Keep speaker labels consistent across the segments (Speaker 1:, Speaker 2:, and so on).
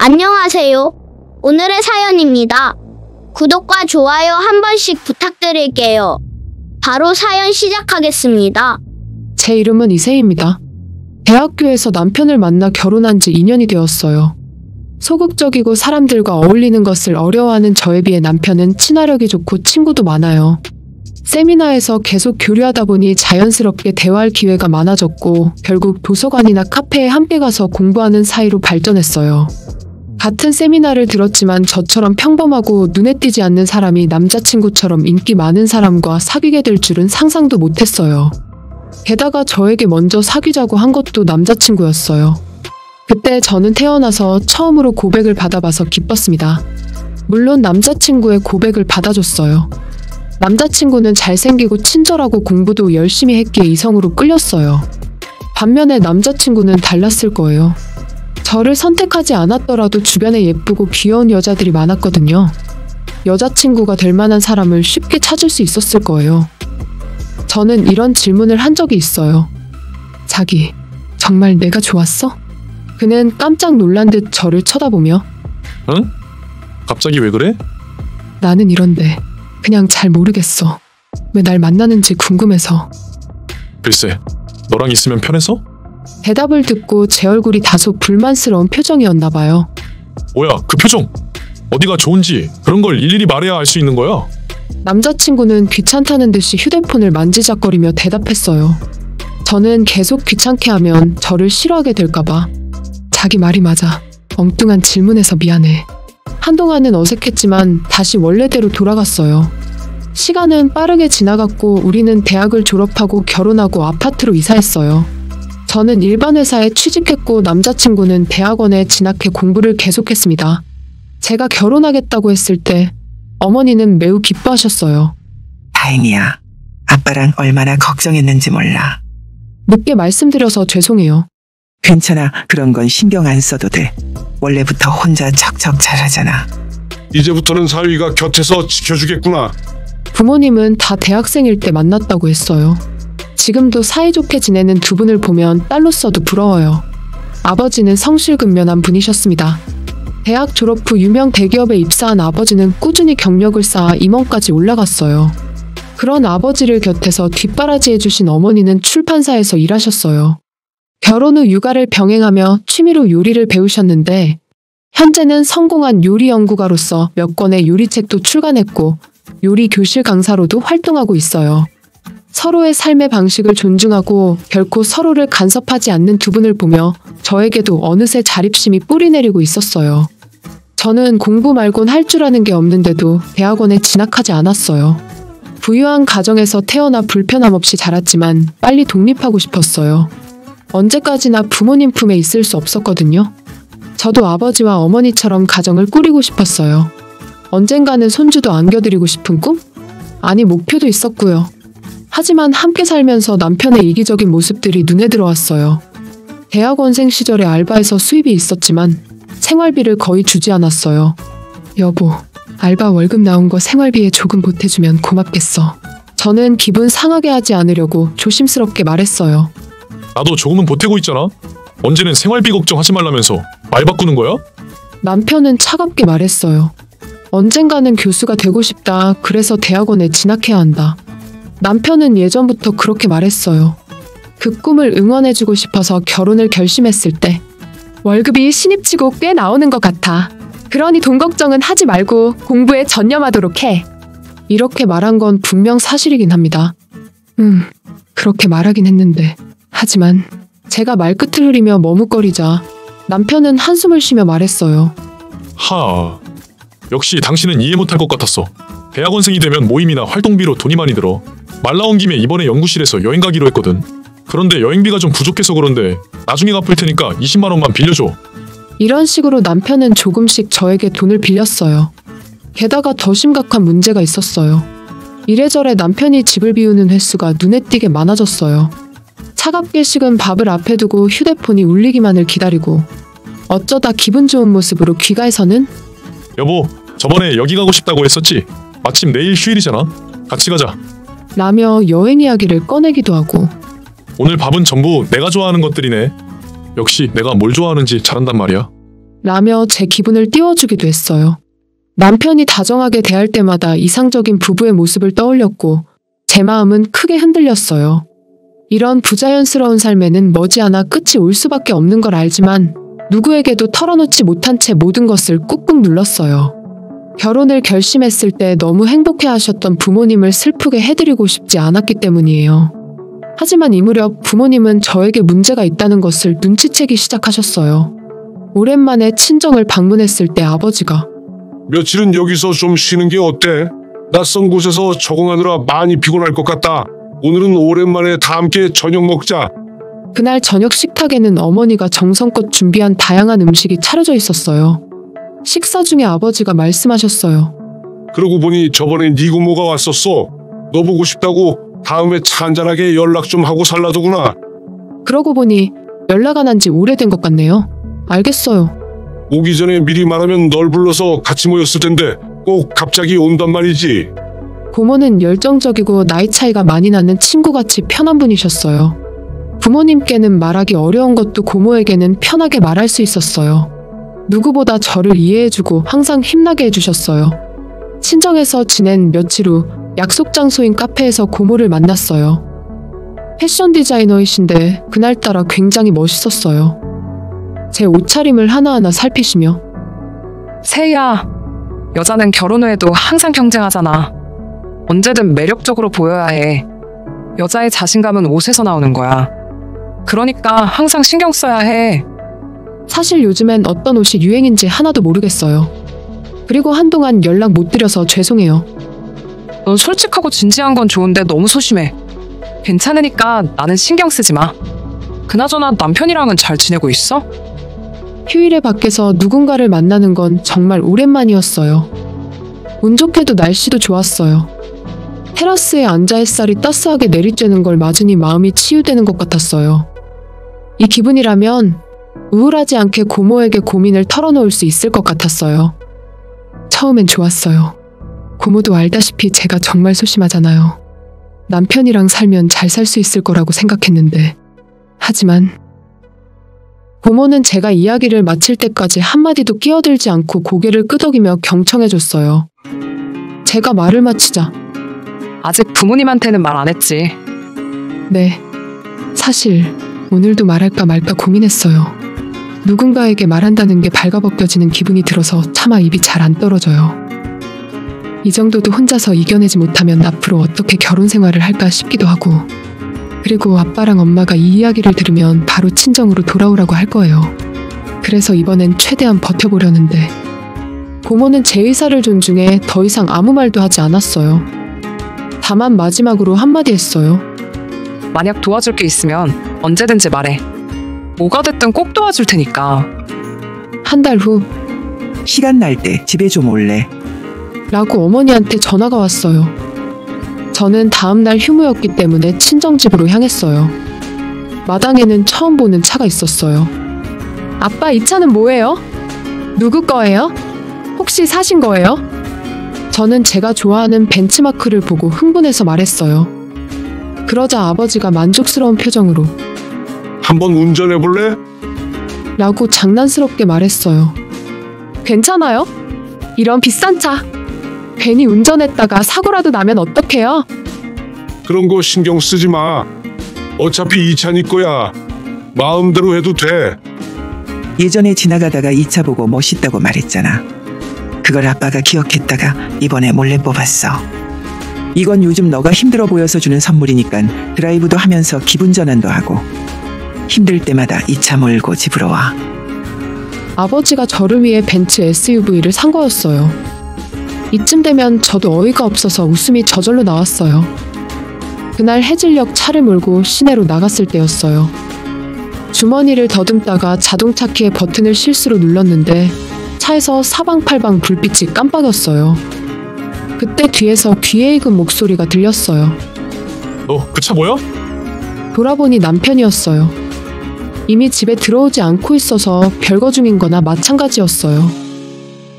Speaker 1: 안녕하세요. 오늘의 사연입니다. 구독과 좋아요 한 번씩 부탁드릴게요. 바로 사연 시작하겠습니다.
Speaker 2: 제 이름은 이세희입니다. 대학교에서 남편을 만나 결혼한 지 2년이 되었어요. 소극적이고 사람들과 어울리는 것을 어려워하는 저에 비해 남편은 친화력이 좋고 친구도 많아요. 세미나에서 계속 교류하다 보니 자연스럽게 대화할 기회가 많아졌고 결국 도서관이나 카페에 함께 가서 공부하는 사이로 발전했어요. 같은 세미나를 들었지만 저처럼 평범하고 눈에 띄지 않는 사람이 남자친구처럼 인기 많은 사람과 사귀게 될 줄은 상상도 못했어요. 게다가 저에게 먼저 사귀자고 한 것도 남자친구였어요. 그때 저는 태어나서 처음으로 고백을 받아봐서 기뻤습니다. 물론 남자친구의 고백을 받아줬어요. 남자친구는 잘생기고 친절하고 공부도 열심히 했기에 이성으로 끌렸어요. 반면에 남자친구는 달랐을 거예요. 저를 선택하지 않았더라도 주변에 예쁘고 귀여운 여자들이 많았거든요. 여자친구가 될 만한 사람을 쉽게 찾을 수 있었을 거예요. 저는 이런 질문을 한 적이 있어요. 자기, 정말 내가 좋았어? 그는 깜짝 놀란 듯 저를 쳐다보며
Speaker 3: 응? 갑자기 왜 그래?
Speaker 2: 나는 이런데 그냥 잘 모르겠어. 왜 날 만나는지 궁금해서.
Speaker 3: 글쎄, 너랑 있으면 편해서?
Speaker 2: 대답을 듣고 제 얼굴이 다소 불만스러운 표정이었나 봐요.
Speaker 3: 뭐야, 그 표정! 어디가 좋은지 그런 걸 일일이 말해야 알 수 있는 거야?
Speaker 2: 남자친구는 귀찮다는 듯이 휴대폰을 만지작거리며 대답했어요. 저는 계속 귀찮게 하면 저를 싫어하게 될까봐. 자기 말이 맞아. 엉뚱한 질문해서 미안해. 한동안은 어색했지만 다시 원래대로 돌아갔어요. 시간은 빠르게 지나갔고 우리는 대학을 졸업하고 결혼하고 아파트로 이사했어요. 저는 일반 회사에 취직했고 남자친구는 대학원에 진학해 공부를 계속했습니다. 제가 결혼하겠다고 했을 때 어머니는 매우 기뻐하셨어요.
Speaker 4: 다행이야. 아빠랑 얼마나 걱정했는지 몰라.
Speaker 2: 늦게 말씀드려서 죄송해요.
Speaker 4: 괜찮아. 그런 건 신경 안 써도 돼. 원래부터 혼자 척척 잘하잖아.
Speaker 5: 이제부터는 사위가 곁에서 지켜주겠구나.
Speaker 2: 부모님은 다 대학생일 때 만났다고 했어요. 지금도 사이좋게 지내는 두 분을 보면 딸로서도 부러워요. 아버지는 성실근면한 분이셨습니다. 대학 졸업 후 유명 대기업에 입사한 아버지는 꾸준히 경력을 쌓아 임원까지 올라갔어요. 그런 아버지를 곁에서 뒷바라지해주신 어머니는 출판사에서 일하셨어요. 결혼 후 육아를 병행하며 취미로 요리를 배우셨는데 현재는 성공한 요리 연구가로서 몇 권의 요리책도 출간했고 요리 교실 강사로도 활동하고 있어요. 서로의 삶의 방식을 존중하고 결코 서로를 간섭하지 않는 두 분을 보며 저에게도 어느새 자립심이 뿌리내리고 있었어요. 저는 공부 말곤 할 줄 아는 게 없는데도 대학원에 진학하지 않았어요. 부유한 가정에서 태어나 불편함 없이 자랐지만 빨리 독립하고 싶었어요. 언제까지나 부모님 품에 있을 수 없었거든요. 저도 아버지와 어머니처럼 가정을 꾸리고 싶었어요. 언젠가는 손주도 안겨드리고 싶은 꿈? 아니, 목표도 있었고요. 하지만 함께 살면서 남편의 이기적인 모습들이 눈에 들어왔어요. 대학원생 시절에 알바에서 수입이 있었지만 생활비를 거의 주지 않았어요. 여보, 알바 월급 나온 거 생활비에 조금 보태주면 고맙겠어. 저는 기분 상하게 하지 않으려고 조심스럽게 말했어요.
Speaker 3: 나도 조금은 보태고 있잖아. 언제는 생활비 걱정하지 말라면서 말 바꾸는 거야?
Speaker 2: 남편은 차갑게 말했어요. 언젠가는 교수가 되고 싶다. 그래서 대학원에 진학해야 한다. 남편은 예전부터 그렇게 말했어요. 그 꿈을 응원해주고 싶어서 결혼을 결심했을 때 월급이 신입치고 꽤 나오는 것 같아. 그러니 돈 걱정은 하지 말고 공부에 전념하도록 해. 이렇게 말한 건 분명 사실이긴 합니다. 그렇게 말하긴 했는데 하지만 제가 말끝을 흐리며 머뭇거리자 남편은 한숨을 쉬며 말했어요.
Speaker 3: 역시 당신은 이해 못할 것 같았어. 대학원생이 되면 모임이나 활동비로 돈이 많이 들어. 말 나온 김에 이번에 연구실에서 여행 가기로 했거든. 그런데 여행비가 좀 부족해서 그런데 나중에 갚을 테니까 20만 원만 빌려줘.
Speaker 2: 이런 식으로 남편은 조금씩 저에게 돈을 빌렸어요. 게다가 더 심각한 문제가 있었어요. 이래저래 남편이 집을 비우는 횟수가 눈에 띄게 많아졌어요. 차갑게 식은 밥을 앞에 두고 휴대폰이 울리기만을 기다리고 어쩌다 기분 좋은 모습으로 귀가해서는
Speaker 3: 여보, 저번에 여기 가고 싶다고 했었지? 마침 내일 휴일이잖아. 같이 가자.
Speaker 2: 라며 여행 이야기를 꺼내기도 하고
Speaker 3: 오늘 밥은 전부 내가 좋아하는 것들이네. 역시 내가 뭘 좋아하는지 잘한단 말이야.
Speaker 2: 라며 제 기분을 띄워주기도 했어요. 남편이 다정하게 대할 때마다 이상적인 부부의 모습을 떠올렸고 제 마음은 크게 흔들렸어요. 이런 부자연스러운 삶에는 머지않아 끝이 올 수밖에 없는 걸 알지만 누구에게도 털어놓지 못한 채 모든 것을 꾹꾹 눌렀어요. 결혼을 결심했을 때 너무 행복해하셨던 부모님을 슬프게 해드리고 싶지 않았기 때문이에요. 하지만 이 무렵 부모님은 저에게 문제가 있다는 것을 눈치채기 시작하셨어요. 오랜만에 친정을 방문했을 때 아버지가
Speaker 5: 며칠은 여기서 좀 쉬는 게 어때? 낯선 곳에서 적응하느라 많이 피곤할 것 같다. 오늘은 오랜만에 다 함께 저녁 먹자.
Speaker 2: 그날 저녁 식탁에는 어머니가 정성껏 준비한 다양한 음식이 차려져 있었어요. 식사 중에 아버지가 말씀하셨어요.
Speaker 5: 그러고 보니 저번에 네 고모가 왔었어. 너 보고 싶다고 다음에 차 한잔하게 연락 좀 하고 살라더구나.
Speaker 2: 그러고 보니 연락 안 한 지 오래된 것 같네요. 알겠어요.
Speaker 5: 오기 전에 미리 말하면 널 불러서 같이 모였을 텐데 꼭 갑자기 온단 말이지.
Speaker 2: 고모는 열정적이고 나이 차이가 많이 나는 친구같이 편한 분이셨어요. 부모님께는 말하기 어려운 것도 고모에게는 편하게 말할 수 있었어요. 누구보다 저를 이해해주고 항상 힘나게 해주셨어요. 친정에서 지낸 며칠 후 약속 장소인 카페에서 고모를 만났어요. 패션 디자이너이신데 그날따라 굉장히 멋있었어요. 제 옷차림을 하나하나 살피시며
Speaker 6: 세희야, 여자는 결혼 후에도 항상 경쟁하잖아. 언제든 매력적으로 보여야 해. 여자의 자신감은 옷에서 나오는 거야. 그러니까 항상 신경 써야 해.
Speaker 2: 사실 요즘엔 어떤 옷이 유행인지 하나도 모르겠어요. 그리고 한동안 연락 못 드려서 죄송해요.
Speaker 6: 넌 솔직하고 진지한 건 좋은데 너무 소심해. 괜찮으니까 나는 신경 쓰지 마. 그나저나 남편이랑은 잘 지내고 있어?
Speaker 2: 휴일에 밖에서 누군가를 만나는 건 정말 오랜만이었어요. 운 좋게도 날씨도 좋았어요. 테라스에 앉아 햇살이 따스하게 내리쬐는 걸 맞으니 마음이 치유되는 것 같았어요. 이 기분이라면 우울하지 않게 고모에게 고민을 털어놓을 수 있을 것 같았어요. 처음엔 좋았어요. 고모도 알다시피 제가 정말 소심하잖아요. 남편이랑 살면 잘 살 수 있을 거라고 생각했는데 하지만 고모는 제가 이야기를 마칠 때까지 한마디도 끼어들지 않고 고개를 끄덕이며 경청해줬어요. 제가 말을 마치자
Speaker 6: 아직 부모님한테는 말 안 했지.
Speaker 2: 네, 사실 오늘도 말할까 말까 고민했어요. 누군가에게 말한다는 게 발가벗겨지는 기분이 들어서 차마 입이 잘 안 떨어져요. 이 정도도 혼자서 이겨내지 못하면 앞으로 어떻게 결혼 생활을 할까 싶기도 하고 그리고 아빠랑 엄마가 이 이야기를 들으면 바로 친정으로 돌아오라고 할 거예요. 그래서 이번엔 최대한 버텨보려는데 고모는 제 의사를 존중해 더 이상 아무 말도 하지 않았어요. 다만 마지막으로 한마디 했어요.
Speaker 6: 만약 도와줄 게 있으면 언제든지 말해. 뭐가 됐든 꼭 도와줄 테니까.
Speaker 2: 한 달 후
Speaker 4: 시간 날 때 집에 좀 올래.
Speaker 2: 라고 어머니한테 전화가 왔어요. 저는 다음날 휴무였기 때문에 친정집으로 향했어요. 마당에는 처음 보는 차가 있었어요. 아빠, 이 차는 뭐예요? 누구 거예요? 혹시 사신 거예요? 저는 제가 좋아하는 벤츠마크를 보고 흥분해서 말했어요. 그러자 아버지가 만족스러운 표정으로
Speaker 5: 한번 운전해 볼래?
Speaker 2: 라고 장난스럽게 말했어요. 괜찮아요? 이런 비싼 차. 괜히 운전했다가 사고라도 나면 어떡해요?
Speaker 5: 그런 거 신경 쓰지 마. 어차피 이 차 네 거야. 마음대로 해도 돼.
Speaker 4: 예전에 지나가다가 이 차 보고 멋있다고 말했잖아. 그걸 아빠가 기억했다가 이번에 몰래 뽑았어. 이건 요즘 너가 힘들어 보여서 주는 선물이니까 드라이브도 하면서 기분 전환도 하고 힘들 때마다 이 차 몰고 집으로 와.
Speaker 2: 아버지가 저를 위해 벤츠 SUV를 산 거였어요. 이쯤 되면 저도 어이가 없어서 웃음이 저절로 나왔어요. 그날 해질녘 차를 몰고 시내로 나갔을 때였어요. 주머니를 더듬다가 자동차 키의 버튼을 실수로 눌렀는데 차에서 사방팔방 불빛이 깜빡였어요. 그때 뒤에서 귀에 익은 목소리가 들렸어요.
Speaker 3: 너 그 차 뭐야?
Speaker 2: 돌아보니 남편이었어요. 이미 집에 들어오지 않고 있어서 별거 중인 거나 마찬가지였어요.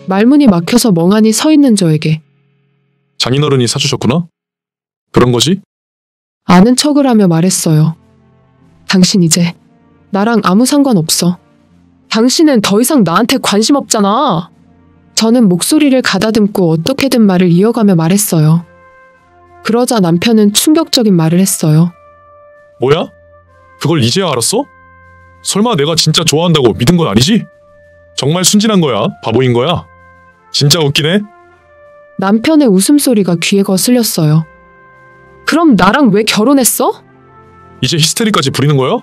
Speaker 2: 말문이 막혀서 멍하니 서 있는 저에게
Speaker 3: 장인어른이 사주셨구나? 그런 거지?
Speaker 2: 아는 척을 하며 말했어요. 당신 이제 나랑 아무 상관없어. 당신은 더 이상 나한테 관심 없잖아. 저는 목소리를 가다듬고 어떻게든 말을 이어가며 말했어요. 그러자 남편은 충격적인 말을 했어요.
Speaker 3: 뭐야? 그걸 이제야 알았어? 설마 내가 진짜 좋아한다고 믿은 건 아니지? 정말 순진한 거야? 바보인 거야? 진짜 웃기네?
Speaker 2: 남편의 웃음소리가 귀에 거슬렸어요. 그럼 나랑 왜 결혼했어?
Speaker 3: 이제 히스테리까지 부리는 거야?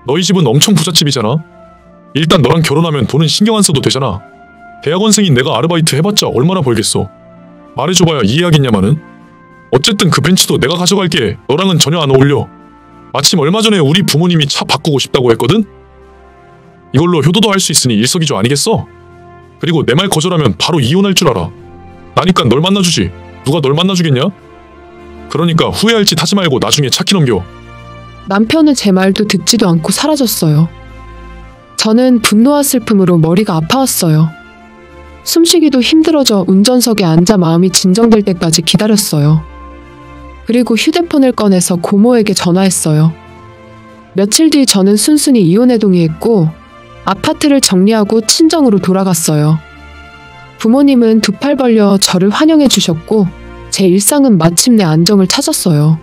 Speaker 3: 너희 집은 엄청 부잣집이잖아. 일단 너랑 결혼하면 돈은 신경 안 써도 되잖아. 대학원생인 내가 아르바이트 해봤자 얼마나 벌겠어. 말해줘봐야 이해하겠냐마는. 어쨌든 그 벤츠도 내가 가져갈게. 너랑은 전혀 안 어울려. 마침 얼마 전에 우리 부모님이 차 바꾸고 싶다고 했거든? 이걸로 효도도 할 수 있으니 일석이조 아니겠어? 그리고 내 말 거절하면 바로 이혼할 줄 알아. 나니까 널 만나주지. 누가 널 만나주겠냐? 그러니까 후회할 짓 하지 말고 나중에 차키 넘겨.
Speaker 2: 남편은 제 말도 듣지도 않고 사라졌어요. 저는 분노와 슬픔으로 머리가 아파왔어요. 숨쉬기도 힘들어져 운전석에 앉아 마음이 진정될 때까지 기다렸어요. 그리고 휴대폰을 꺼내서 고모에게 전화했어요. 며칠 뒤 저는 순순히 이혼에 동의했고 아파트를 정리하고 친정으로 돌아갔어요. 부모님은 두 팔 벌려 저를 환영해 주셨고 제 일상은 마침내 안정을 찾았어요.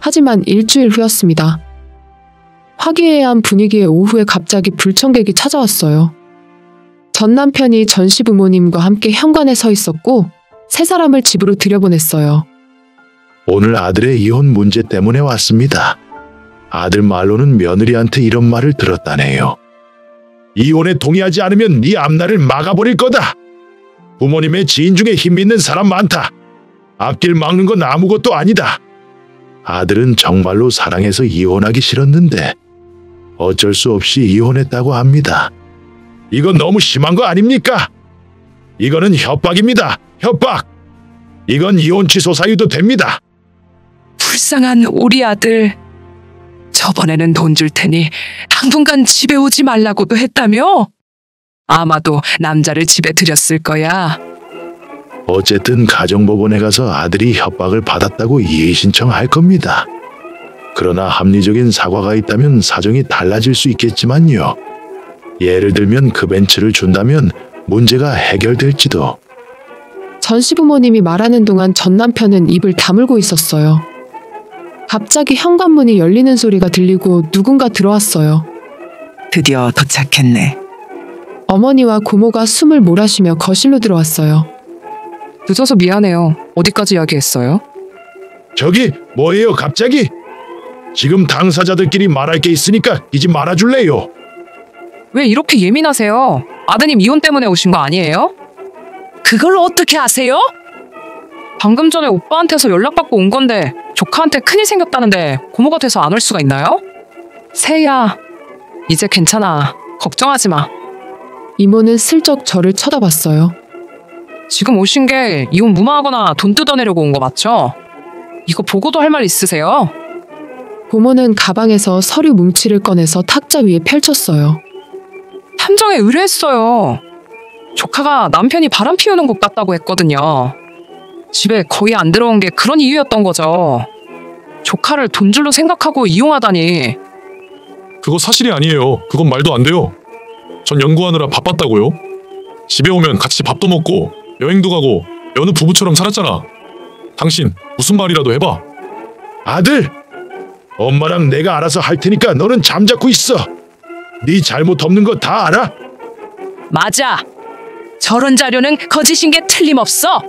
Speaker 2: 하지만 일주일 후였습니다. 화기애애한 분위기의 오후에 갑자기 불청객이 찾아왔어요. 전 남편이 전시 부모님과 함께 현관에 서 있었고 세 사람을 집으로 들여보냈어요.
Speaker 7: 오늘 아들의 이혼 문제 때문에 왔습니다. 아들 말로는 며느리한테 이런 말을 들었다네요. 이혼에 동의하지 않으면 네 앞날을 막아버릴 거다. 부모님의 지인 중에 힘 있는 사람 많다. 앞길 막는 건 아무것도 아니다. 아들은 정말로 사랑해서 이혼하기 싫었는데 어쩔 수 없이 이혼했다고 합니다. 이건 너무 심한 거 아닙니까? 이거는 협박입니다. 협박. 이건 이혼 취소 사유도 됩니다.
Speaker 6: 불쌍한 우리 아들. 저번에는 돈 줄 테니 당분간 집에 오지 말라고도 했다며? 아마도 남자를 집에 들였을 거야.
Speaker 7: 어쨌든 가정법원에 가서 아들이 협박을 받았다고 이의 신청할 겁니다. 그러나 합리적인 사과가 있다면 사정이 달라질 수 있겠지만요. 예를 들면 그 벤츠를 준다면 문제가 해결될지도.
Speaker 2: 전 시부모님이 말하는 동안 전 남편은 입을 다물고 있었어요. 갑자기 현관문이 열리는 소리가 들리고 누군가 들어왔어요.
Speaker 4: 드디어 도착했네.
Speaker 2: 어머니와 고모가 숨을 몰아쉬며 거실로 들어왔어요.
Speaker 6: 늦어서 미안해요. 어디까지 이야기했어요?
Speaker 7: 저기 뭐예요 갑자기? 지금 당사자들끼리 말할 게 있으니까 이제 말아줄래요?
Speaker 6: 왜 이렇게 예민하세요? 아드님 이혼 때문에 오신 거 아니에요? 그걸 어떻게 아세요? 방금 전에 오빠한테서 연락받고 온 건데 조카한테 큰일 생겼다는데 고모가 돼서 안 올 수가 있나요? 세희야, 이제 괜찮아. 걱정하지 마.
Speaker 2: 이모는 슬쩍 저를 쳐다봤어요.
Speaker 6: 지금 오신 게 이혼 무마하거나 돈 뜯어내려고 온 거 맞죠? 이거 보고도 할 말 있으세요?
Speaker 2: 고모는 가방에서 서류 뭉치를 꺼내서 탁자 위에 펼쳤어요.
Speaker 6: 탐정에 의뢰했어요. 조카가 남편이 바람 피우는 것 같다고 했거든요. 집에 거의 안 들어온 게 그런 이유였던 거죠. 조카를 돈줄로 생각하고 이용하다니.
Speaker 3: 그거 사실이 아니에요. 그건 말도 안 돼요. 전 연구하느라 바빴다고요. 집에 오면 같이 밥도 먹고 여행도 가고 여느 부부처럼 살았잖아. 당신 무슨 말이라도 해봐.
Speaker 7: 아들! 엄마랑 내가 알아서 할 테니까 너는 잠자코 있어. 네 잘못 없는 거 다 알아?
Speaker 6: 맞아. 저런 자료는 거짓인 게 틀림없어.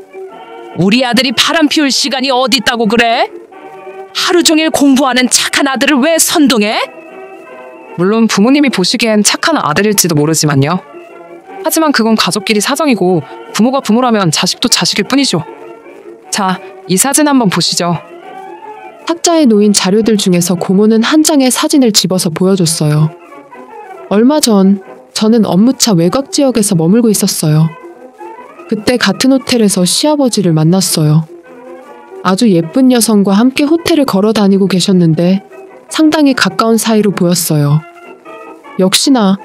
Speaker 6: 우리 아들이 바람 피울 시간이 어디 있다고 그래? 하루 종일 공부하는 착한 아들을 왜 선동해? 물론 부모님이 보시기엔 착한 아들일지도 모르지만요. 하지만 그건 가족끼리 사정이고 부모가 부모라면 자식도 자식일 뿐이죠. 자, 이 사진 한번 보시죠.
Speaker 2: 탁자에 놓인 자료들 중에서 고모는 한 장의 사진을 집어서 보여줬어요. 얼마 전 저는 업무차 외곽 지역에서 머물고 있었어요. 그때 같은 호텔에서 시아버지를 만났어요. 아주 예쁜 여성과 함께 호텔을 걸어 다니고 계셨는데 상당히 가까운 사이로 보였어요. 역시나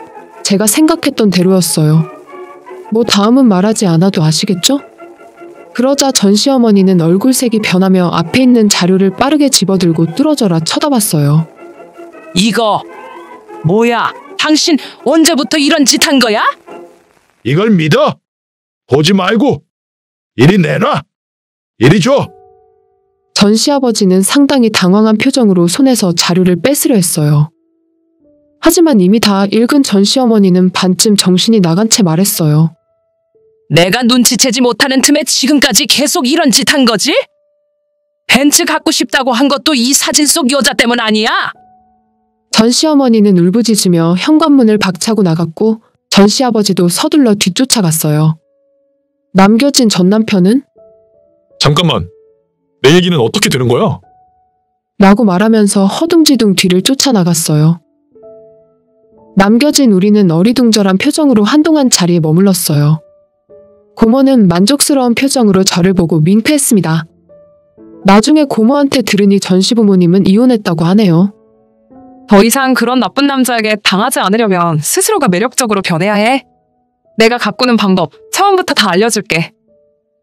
Speaker 2: 제가 생각했던 대로였어요. 뭐 다음은 말하지 않아도 아시겠죠? 그러자 전 시어머니는 얼굴색이 변하며 앞에 있는 자료를 빠르게 집어들고 뚫어져라 쳐다봤어요.
Speaker 6: 이거 뭐야? 당신 언제부터 이런 짓 한 거야?
Speaker 7: 이걸 믿어? 보지 말고 이리 내놔. 이리 줘.
Speaker 2: 전 시아버지는 상당히 당황한 표정으로 손에서 자료를 뺏으려 했어요. 하지만 이미 다 읽은 전 시어머니는 반쯤 정신이 나간 채 말했어요.
Speaker 6: 내가 눈치채지 못하는 틈에 지금까지 계속 이런 짓 한 거지? 벤츠 갖고 싶다고 한 것도 이 사진 속 여자 때문 아니야?
Speaker 2: 전 시어머니는 울부짖으며 현관문을 박차고 나갔고 전 시아버지도 서둘러 뒤쫓아갔어요. 남겨진 전 남편은?
Speaker 3: 잠깐만. 내 얘기는 어떻게 되는 거야?
Speaker 2: 라고 말하면서 허둥지둥 뒤를 쫓아나갔어요. 남겨진 우리는 어리둥절한 표정으로 한동안 자리에 머물렀어요. 고모는 만족스러운 표정으로 저를 보고 윙크했습니다. 나중에 고모한테 들으니 전 시부모님은 이혼했다고 하네요.
Speaker 6: 더 이상 그런 나쁜 남자에게 당하지 않으려면 스스로가 매력적으로 변해야 해. 내가 가꾸는 방법 처음부터 다 알려줄게.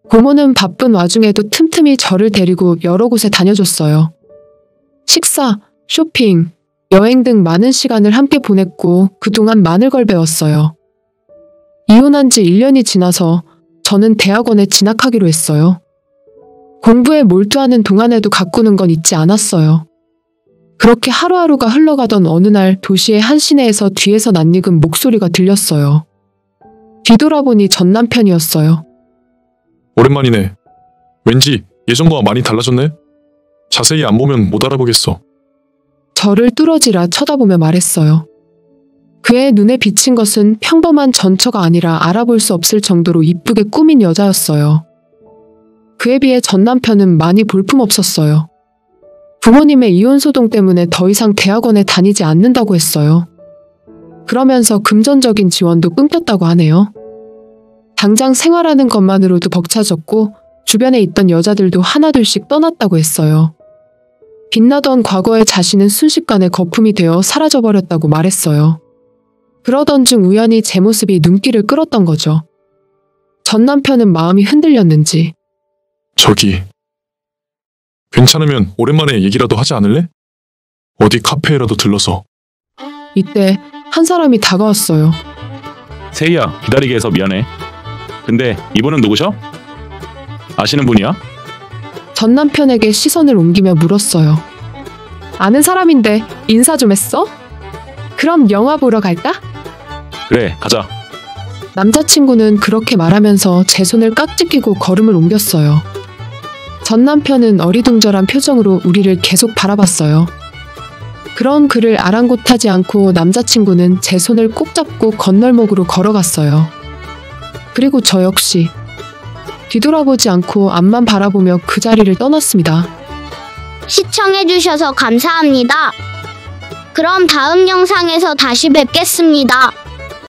Speaker 2: 고모는 바쁜 와중에도 틈틈이 저를 데리고 여러 곳에 다녀줬어요. 식사, 쇼핑, 여행 등 많은 시간을 함께 보냈고 그동안 많은 걸 배웠어요. 이혼한 지 1년이 지나서 저는 대학원에 진학하기로 했어요. 공부에 몰두하는 동안에도 가꾸는 건 잊지 않았어요. 그렇게 하루하루가 흘러가던 어느 날 도시의 한 시내에서 뒤에서 낯익은 목소리가 들렸어요. 뒤돌아보니 전 남편이었어요.
Speaker 3: 오랜만이네. 왠지 예전과 많이 달라졌네. 자세히 안 보면 못 알아보겠어.
Speaker 2: 저를 뚫어지라 쳐다보며 말했어요. 그의 눈에 비친 것은 평범한 전처가 아니라 알아볼 수 없을 정도로 이쁘게 꾸민 여자였어요. 그에 비해 전 남편은 많이 볼품없었어요. 부모님의 이혼 소동 때문에 더 이상 대학원에 다니지 않는다고 했어요. 그러면서 금전적인 지원도 끊겼다고 하네요. 당장 생활하는 것만으로도 벅차졌고 주변에 있던 여자들도 하나둘씩 떠났다고 했어요. 빛나던 과거의 자신은 순식간에 거품이 되어 사라져버렸다고 말했어요. 그러던 중 우연히 제 모습이 눈길을 끌었던 거죠. 전 남편은 마음이 흔들렸는지
Speaker 3: 저기, 괜찮으면 오랜만에 얘기라도 하지 않을래? 어디 카페에라도 들러서.
Speaker 2: 이때 한 사람이 다가왔어요.
Speaker 8: 세희야, 기다리게 해서 미안해. 근데 이분은 누구셔? 아시는 분이야?
Speaker 2: 전 남편에게 시선을 옮기며 물었어요. 아는 사람인데 인사 좀 했어? 그럼 영화 보러 갈까?
Speaker 8: 그래, 가자.
Speaker 2: 남자친구는 그렇게 말하면서 제 손을 깍지 끼고 걸음을 옮겼어요. 전 남편은 어리둥절한 표정으로 우리를 계속 바라봤어요. 그런 그를 아랑곳하지 않고 남자친구는 제 손을 꼭 잡고 건널목으로 걸어갔어요. 그리고 저 역시 뒤돌아보지 않고 앞만 바라보며 그 자리를 떠났습니다.
Speaker 1: 시청해주셔서 감사합니다. 그럼 다음 영상에서 다시 뵙겠습니다.